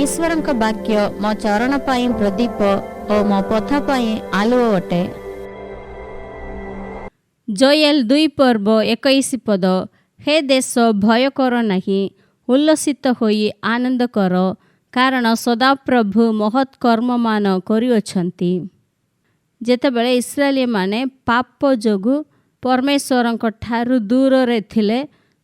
ईश्वरଙ୍କ वाक्य मो चरण ପାଇଁ प्रदीप और मो पथ ପାଇଁ आलुओ अटे। जोएल 2 पर्व 21 पद। हे देश भय कर नहीं, उल्लसित होई आनंद कर, कारण सदाप्रभु महत् कर्ममान करिअछंती। जेतेबेले इस्राएली माने पाप जोगु परमेश्वरଙ୍କ ठारू दूर रे थिले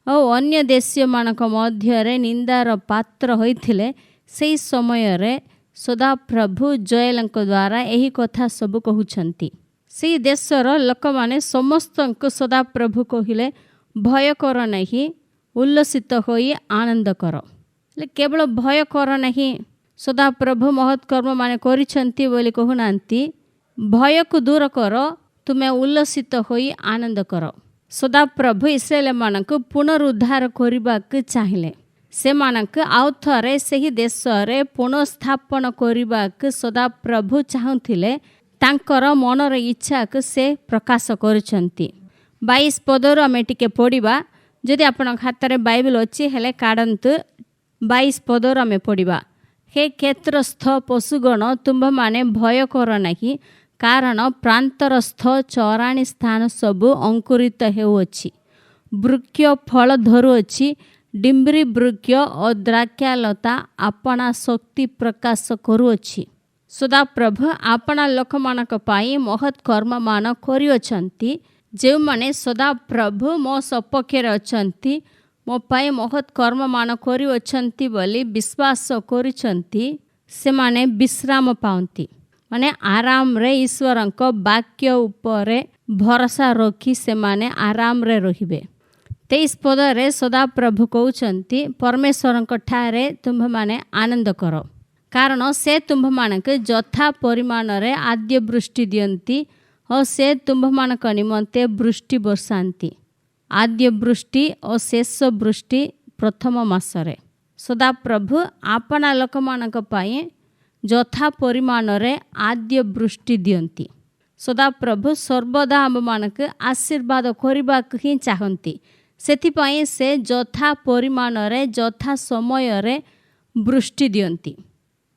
और अन्य देशीय मानक मध्य रे निंदार पात्र होइथिले, सेही समय रे सदाप्रभु जोएलଙ୍କ द्वारा एही कथा सब कहउछंती। से देशर लोक माने समस्त सदाप्रभु कहिले भय कर नहीं, उल्लसित होई आनंद कर। केवल भय कर नहीं, सदाप्रभु महत् कर्म माने करिछंती बोली कहउनांती। भय को दूर कर, तुमे उल्लसित होई आनंद कर। सदाप्रभु इस्राएल मानक पुनरुद्धार करबाक चाहिए। से मानक आउ थरे सेही देश रे पुनर्स्थापन करबाक सदाप्रभु चाहुथिले। तांकर मनर इच्छा को से प्रकाश करिछंती। 22 पदर आमे टिके पढ़िबा। जदि आपण खातारे बाइबल अछि हेले काढंतु। 22 पदर आमे पढ़िबा। हे क्षेत्रस्थ पशुगण, तुम्भ माने भय कर नाही, कारण प्रांतरस्थ चराणी स्थान सबु अंकुरित हेउअछि। वृक्ष फल धरुअछि, डिम्बरी वृक्ष और द्राक्षालता आपना शक्ति प्रकाश करुअछि। सदाप्रभु आपना लोक मानक पाई महत् कर्म मान करिअछंती। जे माने सदाप्रभु मो सपक्षे अछंती, मो पाई महत् कर्म मान करिअछंती बोली विश्वास करिछंती, से माने विश्राम पाउंती। माने आराम रे ईश्वरଙ୍କ वाक्य उपरे भरोसा रखी से माने आराम रे रहिबे। 23 पद रे सदाप्रभु कहउछंती, परमेश्वरଙ୍କ ठारे तुम माने आनंद करो, कारण से तुम्भ मानक यथा परिमाण रे आद्य वृष्टि दियंती और से तुम्भ मानक निमंते वृष्टि बरसांती। आद्य वृष्टि और शेष वृष्टि प्रथम मासरे। सदाप्रभु आपना लोक मानक पाई यथा परिमाण रे आद्य वृष्टि दियंती। सदाप्रभु सर्वदा आम मानक आशीर्वाद करबाक ही चाहंती। सेथिपाई से यथा परिमाण रे यथा समय रे वृष्टि दियंती।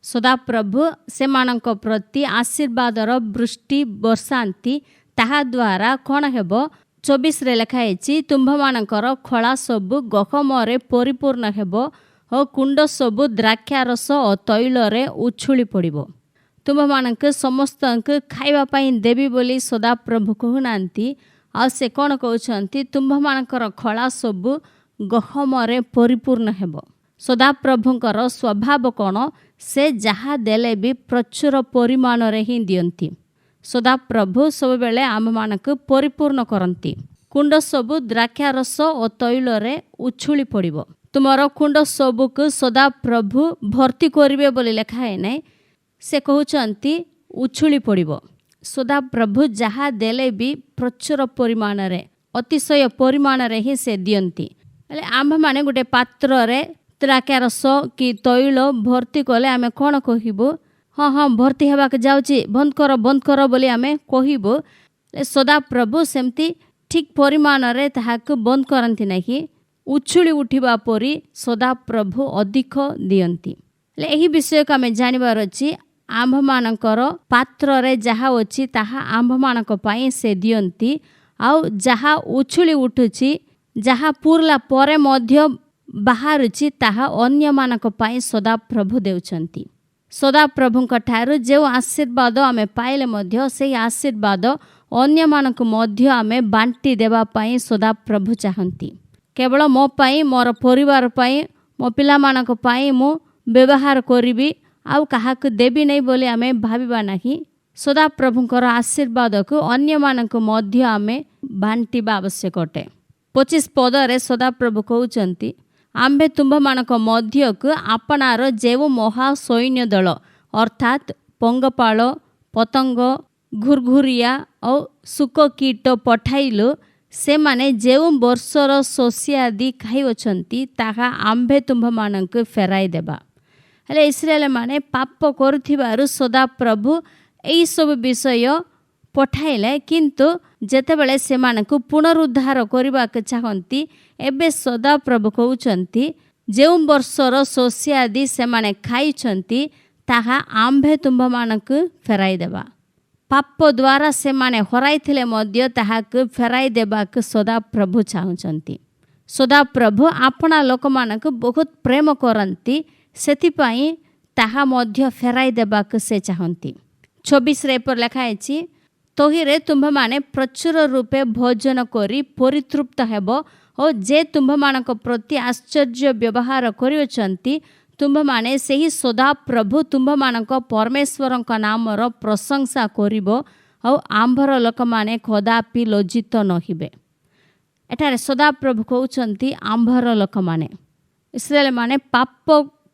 सदाप्रभु से मानक प्रति आशीर्वादर वृष्टि बरसांती। ताहा द्वारा कौन हेबो? 24 रे लिखाइछि, तुम्भ मानकर खला सबु गहमरे परिपूर्ण हेबो और कुंड सबु द्राक्षारस और तैल रे उछुली पड़िबो। तुम्भ मानक समस्त खाइबा पई देबी बोली सदाप्रभु कहउनांती। आ से कौन कहउछंती? तुम्भ मानकर खला सबु गहमरे परिपूर्ण हेबो। सदाप्रभुଙ୍କର स्वभाव कौन? से जहा देले भी प्रचुर परिमाण रे ही दियंती। सदाप्रभु सब बेले आम मानक परिपूर्ण करंती। कुंड सबु द्राक्षारस और तैल रे उछुली पड़िबो। तुमर कुंड सबु को सदाप्रभु भर्ती करिवे बोली लिखा है नै। से कहउछंती उछुली पड़िबो। सदाप्रभु जहा देले भी प्रचुर परिमाण रे, अतिशय परिमाण रे ही से दियंती। आम माने गोटे पात्र रे द्राक्षारस कि तैल भर्ती कले आमे कौन कहबो? हाँ हाँ भर्ती हेबाक जाउची, बंद कर बोली आमे कहबो। सदाप्रभु सेमती ठीक परिमाण रे ताहाक बंद करंती नाही। उछुली उठिबा परी सदाप्रभु अधिक दियंती। एही विषय को आमे जानिबार अछि। आंभ मानकर पात्र रे जहा अछि ताहा आंभ मानक पई से दियंती। आउ जहा उछुली उठुची, जहा पुरला परे मध्य बाहरुची, ताहा अन्य मानक पाई सदाप्रभु देउछंती। सदाप्रभुଙ୍କ ठारू जे आशीर्वाद आमे पाइले मध्य से आशीर्वाद अन्य मानक मध्य आमे बांटी देबा पाई सदाप्रभु चाहंती। केवल मो पाई, मोर परिवार पाई, मो पिला मानक पाई मु व्यवहार करिबी, आउ काहाक देबी नहीं बोली आमे भाबिबा नाही। सदाप्रभुଙ୍କର आशीर्वाद को अन्य मानक मध्य आमे बांटीबा आवश्यक अटे। 25 पद रे सदाप्रभु कहउछंती, आम्भे तुम्भ मानक मध्य को आपनार जेउ महा सैन्य दल अर्थात पंगपाल, पतंग, घुरघुरिया और सुक कीट पठाइलु। से माने जेउ वर्षर शस्यादि खाइअछंती ताहा आम्भे तुम्भ मानक फेराई देबा। हेले इस्राएल माने पाप करुथिबारु सदाप्रभु एई सब विषय पठाइले, किंतु जेतेबेले सेमानकु पुनरुद्धार करबाक चाहंती, एबे सदाप्रभु कहउछंती ଯେଉଁ ବର୍ଷର ଶସ୍ୟାଦି ସେମାନେ ଖାଇଛନ୍ତି ତାହା ଆମ୍ଭେ ତୁମ୍ଭମାନଙ୍କୁ ଫେରାଇ ଦେବା। ପାପ ଦ୍ୱାରା ସେମାନେ ହରାଇଥିଲେ ମଧ୍ୟ ତାହାକୁ ଫେରାଇ ଦେବାକୁ ସଦାପ୍ରଭୁ ଚାହୁଁଛନ୍ତି। ସଦାପ୍ରଭୁ ଆପଣା ଲୋକମାନଙ୍କୁ ବହୁତ ପ୍ରେମ କରନ୍ତି, ସେଥିପାଇଁ ତାହା ମଧ୍ୟ ଫେରାଇ ଦେବାକୁ ସେ ଚାହାନ୍ତି। 26ରେ ଏପରି ଲେଖା ହେଇଛି, ତହିଁରେ ତୁମ୍ଭମାନେ ପ୍ରଚୁର ରୂପେ ଭୋଜନ କରି ପରିତୃପ୍ତ ହେବ ଓ ଯେ ତୁମ୍ଭମାନଙ୍କ ପ୍ରତି ଆଶ୍ଚର୍ଯ୍ୟ ବ୍ୟବହାର କରିଅଛନ୍ତି ତୁମ୍ଭମାନେ ସେହି ସଦାପ୍ରଭୁ ତୁମ୍ଭମାନଙ୍କ ପରମେଶ୍ୱରଙ୍କ ନାମର ପ୍ରଶଂସା କରିବ ଆଉ ଆମ୍ଭର ଲୋକମାନେ କଦାପି ଲଜ୍ଜିତ ନହେବେ। ଏଠାରେ ସଦାପ୍ରଭୁ କହୁଛନ୍ତି ଆମ୍ଭର ଲୋକମାନେ। ଇସ୍ରାଏଲମାନେ ପାପ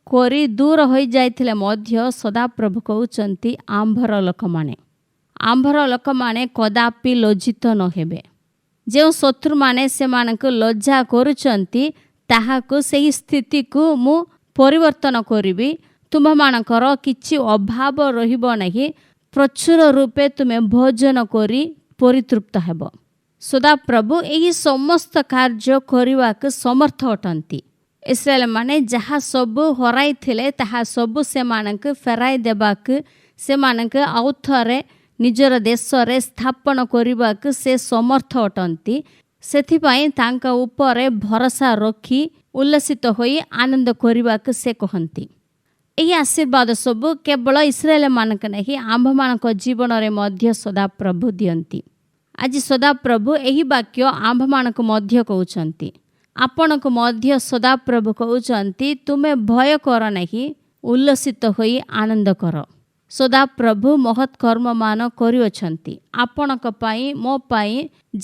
କରି ଦୂର ହୋଇଯାଇଥିଲେ ମଧ୍ୟ ସଦାପ୍ରଭୁ କହୁଛନ୍ତି ଆମ୍ଭର ଲୋକମାନେ। ଆମ୍ଭର ଲୋକମାନେ କଦାପି ଲଜ୍ଜିତ ନହେବେ। ଯେଉଁ ଶତ୍ରୁମାନେ ସେମାନଙ୍କୁ ଲଜ୍ଜା କରୁଛନ୍ତି ତାହାକୁ ସେହି ସ୍ଥିତିକୁ ମୁଁ ପରିବର୍ତ୍ତନ କରିବି। ତୁମ୍ଭମାନଙ୍କର କିଛି ଅଭାବ ରହିବ ନାହିଁ, ପ୍ରଚୁର ରୂପେ ତୁମେ ଭୋଜନ କରି ପରିତୃପ୍ତ ହେବ। ସଦାପ୍ରଭୁ ଏହି ସମସ୍ତ କାର୍ଯ୍ୟ କରିବାକୁ ସମର୍ଥ ଅଟନ୍ତି। ଇସ୍ରାଏଲମାନେ ଯାହା ସବୁ ହରାଇଥିଲେ ତାହା ସବୁ ସେମାନଙ୍କୁ ଫେରାଇ ଦେବାକୁ, ସେମାନଙ୍କୁ ଆଉ ଥରେ ନିଜର ଦେଶରେ ସ୍ଥାପନ କରିବାକୁ ସେ ସମର୍ଥ ଅଟନ୍ତି। ସେଥିପାଇଁ ତାଙ୍କ ଉପରେ ଭରସା ରଖି ଉଲ୍ଲସିତ ହୋଇ ଆନନ୍ଦ କରିବାକୁ ସେ କହନ୍ତି। ଏହି ଆଶୀର୍ବାଦ ସବୁ କେବଳ ଇସ୍ରାଏଲମାନଙ୍କ ନାହିଁ, ଆମ୍ଭମାନଙ୍କ ଜୀବନରେ ମଧ୍ୟ ସଦାପ୍ରଭୁ ଦିଅନ୍ତି। ଆଜି ସଦାପ୍ରଭୁ ଏହି ବାକ୍ୟ ଆମ୍ଭମାନଙ୍କୁ ମଧ୍ୟ କହୁଛନ୍ତି। ଆପଣଙ୍କୁ ମଧ୍ୟ ସଦାପ୍ରଭୁ କହୁଛନ୍ତି ତୁମେ ଭୟ କର ନାହିଁ, ଉଲ୍ଲସିତ ହୋଇ ଆନନ୍ଦ କର। ସଦାପ୍ରଭୁ ମହତ୍ କର୍ମମାନ କରିଅଛନ୍ତି। ଆପଣଙ୍କ ପାଇଁ, ମୋ ପାଇଁ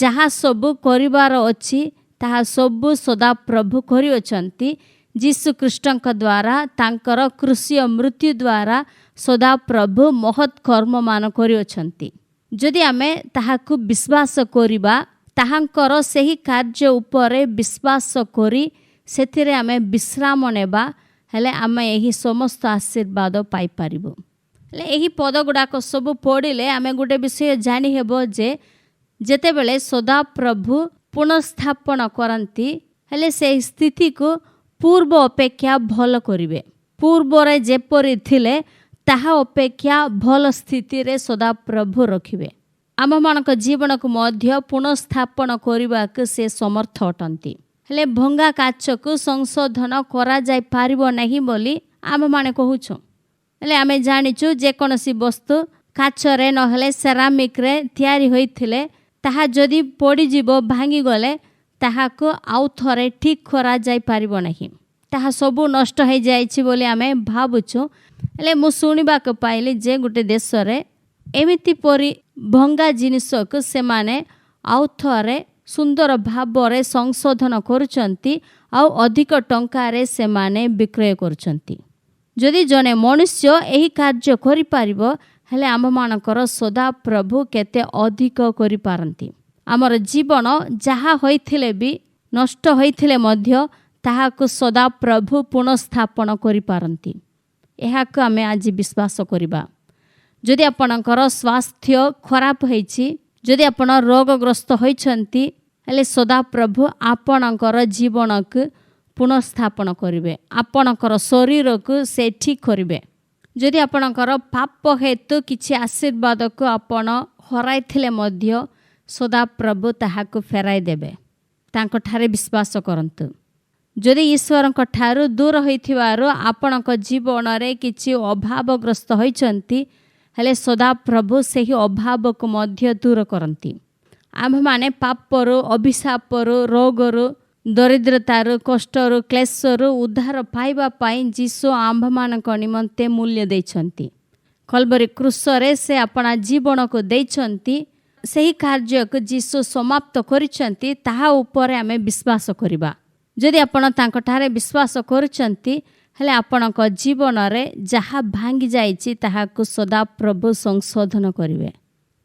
ଯାହା ସବୁ କରିବାର ଅଛି ତାହା ସବୁ ସଦାପ୍ରଭୁ କରିଅଛନ୍ତି। ଯୀଶୁଖ୍ରୀଷ୍ଟଙ୍କ ଦ୍ୱାରା, ତାଙ୍କର କ୍ରୁଶୀୟ ମୃତ୍ୟୁ ଦ୍ୱାରା ସଦାପ୍ରଭୁ ମହତ୍ କର୍ମମାନ କରିଅଛନ୍ତି। ଯଦି ଆମେ ତାହାକୁ ବିଶ୍ୱାସ କରିବା, ତାହାଙ୍କର ସେହି କାର୍ଯ୍ୟ ଉପରେ ବିଶ୍ୱାସ କରି ସେଥିରେ ଆମେ ବିଶ୍ରାମ ନେବା, ହେଲେ ଆମେ ଏହି ସମସ୍ତ ଆଶୀର୍ବାଦ ପାଇପାରିବୁ। ହେଲେ ଏହି ପଦ ଗୁଡ଼ାକ ସବୁ ପଢ଼ିଲେ ଆମେ ଗୋଟେ ବିଷୟ ଜାଣିହେବ ଯେ ଯେତେବେଳେ ସଦାପ୍ରଭୁ ପୁନଃସ୍ଥାପନ କରନ୍ତି, ହେଲେ ସେହି ସ୍ଥିତିକୁ ପୂର୍ବ ଅପେକ୍ଷା ଭଲ କରିବେ। ପୂର୍ବରେ ଯେପରି ଥିଲେ ତାହା ଅପେକ୍ଷା ଭଲ ସ୍ଥିତିରେ ସଦାପ୍ରଭୁ ରଖିବେ। ଆମମାନଙ୍କ ଜୀବନକୁ ମଧ୍ୟ ପୁନଃସ୍ଥାପନ କରିବାକୁ ସେ ସମର୍ଥ ଅଟନ୍ତି। ହେଲେ ଭଙ୍ଗା କାଚକୁ ସଂଶୋଧନ କରାଯାଇପାରିବ ନାହିଁ ବୋଲି ଆମମାନେ କହୁଛୁ। ହେଲେ ଆମେ ଜାଣିଛୁ ଯେକୌଣସି ବସ୍ତୁ କାଚରେ ନହେଲେ ସେରାମିକ୍ରେ ତିଆରି ହୋଇଥିଲେ ତାହା ଯଦି ପୋଡ଼ିଯିବ, ଭାଙ୍ଗିଗଲେ ତାହାକୁ ଆଉ ଥରେ ଠିକ୍ କରାଯାଇପାରିବ ନାହିଁ। ତାହା ସବୁ ନଷ୍ଟ ହୋଇଯାଇଛି ବୋଲି ଆମେ ଭାବୁଛୁ। ହେଲେ ମୁଁ ଶୁଣିବାକୁ ପାଇଲି ଯେ ଗୋଟେ ଦେଶରେ ଏମିତି ପରି ଭଙ୍ଗା ଜିନିଷକୁ ସେମାନେ ଆଉ ଥରେ ସୁନ୍ଦର ଭାବରେ ସଂଶୋଧନ କରୁଛନ୍ତି ଆଉ ଅଧିକ ଟଙ୍କାରେ ସେମାନେ ବିକ୍ରୟ କରୁଛନ୍ତି। ଯଦି ଜଣେ ମନୁଷ୍ୟ ଏହି କାର୍ଯ୍ୟ କରିପାରିବ, ହେଲେ ଆମମାନଙ୍କର ସଦାପ୍ରଭୁ କେତେ ଅଧିକ କରିପାରନ୍ତି। ଆମର ଜୀବନ ଯାହା ହୋଇଥିଲେ ବି, ନଷ୍ଟ ହୋଇଥିଲେ ମଧ୍ୟ ତାହାକୁ ସଦାପ୍ରଭୁ ପୁନଃସ୍ଥାପନ କରିପାରନ୍ତି। ଏହାକୁ ଆମେ ଆଜି ବିଶ୍ୱାସ କରିବା। ଯଦି ଆପଣଙ୍କର ସ୍ୱାସ୍ଥ୍ୟ ଖରାପ ହୋଇଛି, ଯଦି ଆପଣ ରୋଗଗ୍ରସ୍ତ ହୋଇଛନ୍ତି, ହେଲେ ସଦାପ୍ରଭୁ ଆପଣଙ୍କର ଜୀବନକୁ ପୁନଃସ୍ଥାପନ କରିବେ। ଆପଣଙ୍କର ଶରୀରକୁ ସେ ଠିକ୍ କରିବେ। ଯଦି ଆପଣଙ୍କର ପାପ ହେତୁ କିଛି ଆଶୀର୍ବାଦକୁ ଆପଣ ହରାଇଥିଲେ ମଧ୍ୟ ସଦାପ୍ରଭୁ ତାହାକୁ ଫେରାଇ ଦେବେ। ତାଙ୍କଠାରେ ବିଶ୍ୱାସ କରନ୍ତୁ। ଯଦି ଈଶ୍ୱରଙ୍କ ଠାରୁ ଦୂର ହୋଇଥିବାରୁ ଆପଣଙ୍କ ଜୀବନରେ କିଛି ଅଭାବଗ୍ରସ୍ତ ହୋଇଛନ୍ତି, ହେଲେ ସଦାପ୍ରଭୁ ସେହି ଅଭାବକୁ ମଧ୍ୟ ଦୂର କରନ୍ତି। ଆମ୍ଭମାନେ ପାପରୁ, ଅଭିଶାପରୁ, ରୋଗରୁ, ଦରିଦ୍ରତାରୁ, କଷ୍ଟରୁ, କ୍ଲେଶରୁ ଉଦ୍ଧାର ପାଇବା ପାଇଁ ଯୀଶୁ ଆମ୍ଭମାନଙ୍କ ନିମନ୍ତେ ମୂଲ୍ୟ ଦେଇଛନ୍ତି। କଲବରୀ କ୍ରୁଶରେ ସେ ଆପଣା ଜୀବନକୁ ଦେଇଛନ୍ତି। ସେହି କାର୍ଯ୍ୟକୁ ଯୀଶୁ ସମାପ୍ତ କରିଛନ୍ତି, ତାହା ଉପରେ ଆମେ ବିଶ୍ୱାସ କରିବା। ଯଦି ଆପଣ ତାଙ୍କଠାରେ ବିଶ୍ୱାସ କରୁଛନ୍ତି, ହେଲେ ଆପଣଙ୍କ ଜୀବନରେ ଯାହା ଭାଙ୍ଗି ଯାଇଛି ତାହାକୁ ସଦାପ୍ରଭୁ ସଂଶୋଧନ କରିବେ।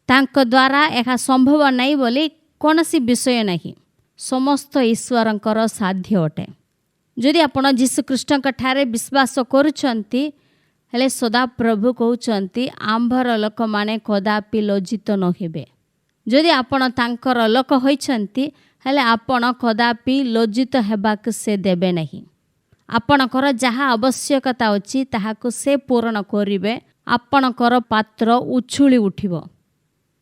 ତାଙ୍କ ଦ୍ୱାରା ଏହା ସମ୍ଭବ ନାହିଁ ବୋଲି କୌଣସି ବିଷୟ ନାହିଁ। ସମସ୍ତ ଈଶ୍ୱରଙ୍କର ସାଧ୍ୟ ଅଟେ। ଯଦି ଆପଣ ଯୀଶୁଖ୍ରୀଷ୍ଟଙ୍କ ଠାରେ ବିଶ୍ୱାସ କରୁଛନ୍ତି, ହେଲେ ସଦାପ୍ରଭୁ କହୁଛନ୍ତି ଆମ୍ଭର ଲୋକମାନେ କଦାପି ଲଜ୍ଜିତ ନହେବେ। ଯଦି ଆପଣ ତାଙ୍କର ଲୋକ ହୋଇଛନ୍ତି, ହେଲେ ଆପଣ କଦାପି ଲଜ୍ଜିତ ହେବାକୁ ସେ ଦେବେ ନାହିଁ। ଆପଣଙ୍କର ଯାହା ଆବଶ୍ୟକତା ଅଛି ତାହାକୁ ସେ ପୂରଣ କରିବେ। ଆପଣଙ୍କର ପାତ୍ର ଉଛୁଳି ଉଠିବ।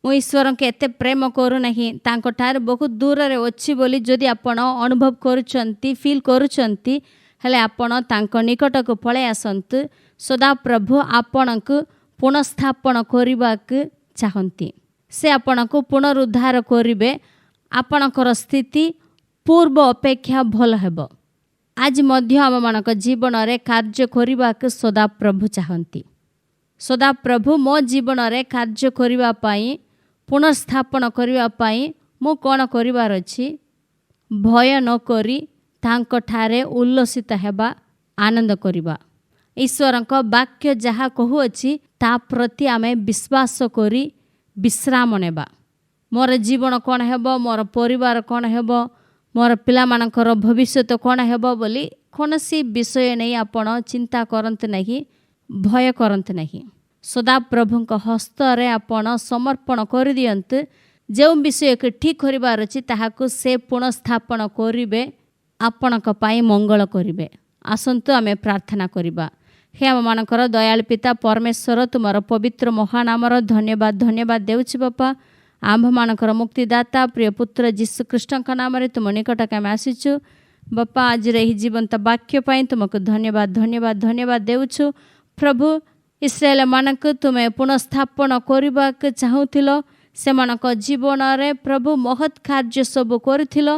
ମୁଁ ଈଶ୍ୱରଙ୍କୁ ଏତେ ପ୍ରେମ କରୁନାହିଁ, ତାଙ୍କଠାରୁ ବହୁତ ଦୂରରେ ଅଛି ବୋଲି ଯଦି ଆପଣ ଅନୁଭବ କରୁଛନ୍ତି, ଫିଲ୍ କରୁଛନ୍ତି, ହେଲେ ଆପଣ ତାଙ୍କ ନିକଟକୁ ପଳାଇ ଆସନ୍ତୁ। ସଦାପ୍ରଭୁ ଆପଣଙ୍କୁ ପୁନଃସ୍ଥାପନ କରିବାକୁ ଚାହାନ୍ତି। ସେ ଆପଣଙ୍କୁ ପୁନରୁଦ୍ଧାର କରିବେ। ଆପଣଙ୍କର ସ୍ଥିତି ପୂର୍ବ ଅପେକ୍ଷା ଭଲ ହେବ। ଆଜି ମଧ୍ୟ ଆମମାନଙ୍କ ଜୀବନରେ କାର୍ଯ୍ୟ କରିବାକୁ ସଦାପ୍ରଭୁ ଚାହାନ୍ତି। ସଦାପ୍ରଭୁ ମୋ ଜୀବନରେ କାର୍ଯ୍ୟ କରିବା ପାଇଁ, ପୁନଃସ୍ଥାପନ କରିବା ପାଇଁ ମୁଁ କ'ଣ କରିବାର ଅଛି? ଭୟ ନ କରି ତାଙ୍କଠାରେ ଉଲ୍ଲସିତ ହେବା, ଆନନ୍ଦ କରିବା। ଈଶ୍ୱରଙ୍କ ବାକ୍ୟ ଯାହା କହୁଅଛି ତା ପ୍ରତି ଆମେ ବିଶ୍ୱାସ କରି ବିଶ୍ରାମ ନେବା। ମୋର ଜୀବନ କ'ଣ ହେବ, ମୋର ପରିବାର କ'ଣ ହେବ, ମୋର ପିଲାମାନଙ୍କର ଭବିଷ୍ୟତ କ'ଣ ହେବ ବୋଲି କୌଣସି ବିଷୟ ନେଇ ଆପଣ ଚିନ୍ତା କରନ୍ତୁ ନାହିଁ, ଭୟ କରନ୍ତୁ ନାହିଁ। ସଦାପ୍ରଭୁଙ୍କ ହସ୍ତରେ ଆପଣ ସମର୍ପଣ କରିଦିଅନ୍ତୁ। ଯେଉଁ ବିଷୟକୁ ଠିକ୍ କରିବାର ଅଛି ତାହାକୁ ସେ ପୁନଃସ୍ଥାପନ କରିବେ, ଆପଣଙ୍କ ପାଇଁ ମଙ୍ଗଳ କରିବେ। ଆସନ୍ତୁ ଆମେ ପ୍ରାର୍ଥନା କରିବା। ହେ ଆମମାନଙ୍କର ଦୟାଳୁ ପିତା ପରମେଶ୍ୱର, ତୁମର ପବିତ୍ର ମହାନାମର ଧନ୍ୟବାଦ ଦେଉଛି ବାପା। ଆମ୍ଭମାନଙ୍କର ମୁକ୍ତିଦାତା ପ୍ରିୟ ପୁତ୍ର ଯୀଶୁଖ୍ରୀଷ୍ଟଙ୍କ ନାମରେ ତୁମ ନିକଟକୁ ଆମେ ଆସିଛୁ ବାପା। ଆଜିର ଏହି ଜୀବନ୍ତ ବାକ୍ୟ ପାଇଁ ତୁମକୁ ଧନ୍ୟବାଦ ଦେଉଛୁ ପ୍ରଭୁ। ଇସ୍ରାଏଲମାନଙ୍କୁ ତୁମେ ପୁନଃସ୍ଥାପନ କରିବାକୁ ଚାହୁଁଥିଲ, ସେମାନଙ୍କ ଜୀବନରେ ପ୍ରଭୁ ମହତ୍ କାର୍ଯ୍ୟ ସବୁ କରିଥିଲ,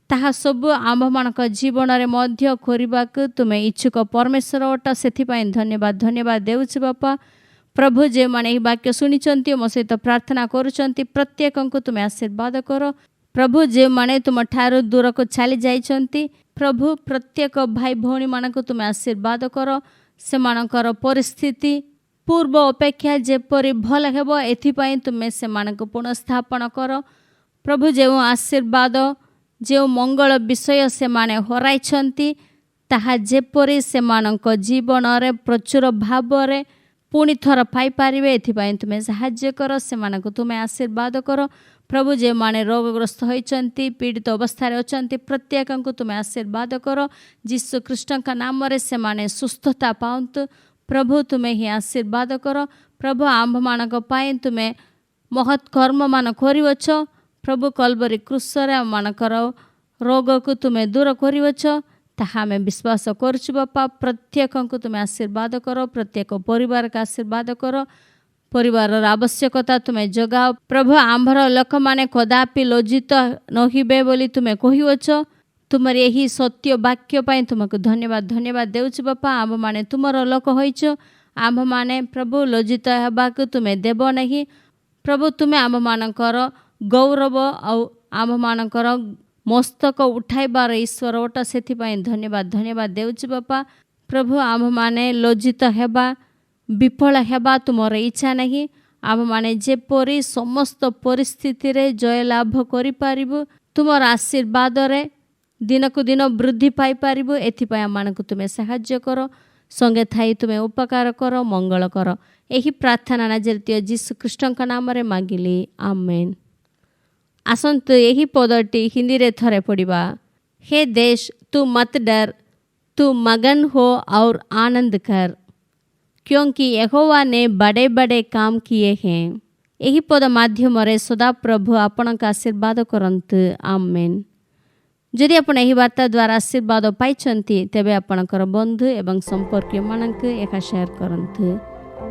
ତାହା ସବୁ ଆମ୍ଭମାନଙ୍କ ଜୀବନରେ ମଧ୍ୟ କରିବାକୁ ତୁମେ ଇଚ୍ଛୁକ ପରମେଶ୍ୱର ଅଟ। ସେଥିପାଇଁ ଧନ୍ୟବାଦ ଦେଉଛି ବାପା। ପ୍ରଭୁ, ଯେଉଁମାନେ ଏହି ବାକ୍ୟ ଶୁଣିଛନ୍ତି, ମୋ ସହିତ ପ୍ରାର୍ଥନା କରୁଛନ୍ତି, ପ୍ରତ୍ୟେକଙ୍କୁ ତୁମେ ଆଶୀର୍ବାଦ କର ପ୍ରଭୁ। ଯେଉଁମାନେ ତୁମଠାରୁ ଦୂରକୁ ଚାଲି ଯାଇଛନ୍ତି ପ୍ରଭୁ, ପ୍ରତ୍ୟେକ ଭାଇ ଭଉଣୀମାନଙ୍କୁ ତୁମେ ଆଶୀର୍ବାଦ କର। ସେମାନଙ୍କର ପରିସ୍ଥିତି ପୂର୍ବ ଅପେକ୍ଷା ଯେପରି ଭଲ ହେବ, ଏଥିପାଇଁ ତୁମେ ସେମାନଙ୍କୁ ପୁନଃସ୍ଥାପନ କର ପ୍ରଭୁ। ଯେଉଁ ଆଶୀର୍ବାଦ, ଯେଉଁ ମଙ୍ଗଳ ବିଷୟ ସେମାନେ ହରାଇଛନ୍ତି, ତାହା ଯେପରି ସେମାନଙ୍କ ଜୀବନରେ ପ୍ରଚୁର ଭାବରେ ପୁଣି ଥର ପାଇପାରିବେ, ଏଥିପାଇଁ ତୁମେ ସାହାଯ୍ୟ କର। ସେମାନଙ୍କୁ ତୁମେ ଆଶୀର୍ବାଦ କର ପ୍ରଭୁ। ଯେଉଁମାନେ ରୋଗଗ୍ରସ୍ତ ହୋଇଛନ୍ତି, ପୀଡ଼ିତ ଅବସ୍ଥାରେ ଅଛନ୍ତି, ପ୍ରତ୍ୟେକଙ୍କୁ ତୁମେ ଆଶୀର୍ବାଦ କର। ଯୀଶୁଖ୍ରୀଷ୍ଟଙ୍କ ନାମରେ ସେମାନେ ସୁସ୍ଥତା ପାଆନ୍ତୁ ପ୍ରଭୁ। ତୁମେ ହିଁ ଆଶୀର୍ବାଦ କର ପ୍ରଭୁ। ଆମ୍ଭମାନଙ୍କ ପାଇଁ ତୁମେ ମହତ୍ କର୍ମମାନ କରିଅଛ ପ୍ରଭୁ। କଲବରୀ କ୍ରୁଶରେ ଆମମାନଙ୍କର ରୋଗକୁ ତୁମେ ଦୂର କରିଅଛ, ତାହା ଆମେ ବିଶ୍ୱାସ କରୁଛୁ ବାପା। ପ୍ରତ୍ୟେକଙ୍କୁ ତୁମେ ଆଶୀର୍ବାଦ କର, ପ୍ରତ୍ୟେକ ପରିବାରକୁ ଆଶୀର୍ବାଦ କର। ପରିବାରର ଆବଶ୍ୟକତା ତୁମେ ଯୋଗାଅ ପ୍ରଭୁ। ଆମ୍ଭର ଲୋକମାନେ କଦାପି ଲଜ୍ଜିତ ନହେବେ ବୋଲି ତୁମେ କହୁଅଛ। ତୁମର ଏହି ସତ୍ୟ ବାକ୍ୟ ପାଇଁ ତୁମକୁ ଧନ୍ୟବାଦ ଦେଉଛି ବାପା। ଆମ୍ଭମାନେ ତୁମର ଲୋକ ହୋଇଛ। ଆମ୍ଭମାନେ ପ୍ରଭୁ ଲଜ୍ଜିତ ହେବାକୁ ତୁମେ ଦେବ ନାହିଁ ପ୍ରଭୁ। ତୁମେ ଆମ୍ଭମାନଙ୍କର ଗୌରବ ଆଉ ଆମ୍ଭମାନଙ୍କର ମସ୍ତକ ଉଠାଇବାର ଈଶ୍ୱର ଅଟ। ସେଥିପାଇଁ ଧନ୍ୟବାଦ ଦେଉଛି ବାପା। ପ୍ରଭୁ, ଆମ୍ଭମାନେ ଲଜ୍ଜିତ ହେବା, ବିଫଳ ହେବା ତୁମର ଇଚ୍ଛା ନାହିଁ। ଆମ୍ଭମାନେ ଯେପରି ସମସ୍ତ ପରିସ୍ଥିତିରେ ଜୟଲାଭ କରିପାରିବୁ, ତୁମର ଆଶୀର୍ବାଦରେ ଦିନକୁ ଦିନ ବୃଦ୍ଧି ପାଇପାରିବୁ, ଏଥିପାଇଁ ଆମମାନଙ୍କୁ ତୁମେ ସାହାଯ୍ୟ କର। ସଙ୍ଗେ ଥାଇ ତୁମେ ଉପକାର କର, ମଙ୍ଗଳ କର। ଏହି ପ୍ରାର୍ଥନା ନାଜରେତୀୟ ଯୀଶୁଖ୍ରୀଷ୍ଟଙ୍କ ନାମରେ ମାଗିଲି, ଆମେନ୍। ଆସନ୍ତୁ ଏହି ପଦଟି ହିନ୍ଦୀରେ ଥରେ ପଢ଼ିବା। हे देश तू मत डर, तू मगन हो और आनंद कर, क्योंकि यहोवा ने बड़े बड़े काम किए हैं। ଏହି ପଦ ମାଧ୍ୟମରେ ସଦାପ୍ରଭୁ ଆପଣଙ୍କ ଆଶୀର୍ବାଦ କରନ୍ତୁ, ଆମେନ୍। ଯଦି ଆପଣ ଏହି ବାର୍ତ୍ତା ଦ୍ୱାରା ଆଶୀର୍ବାଦ ପାଇଛନ୍ତି, ତେବେ ଆପଣଙ୍କର ବନ୍ଧୁ ଏବଂ ସମ୍ପର୍କୀୟମାନଙ୍କୁ ଏହା ସେୟାର କରନ୍ତୁ।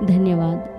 ଧନ୍ୟବାଦ।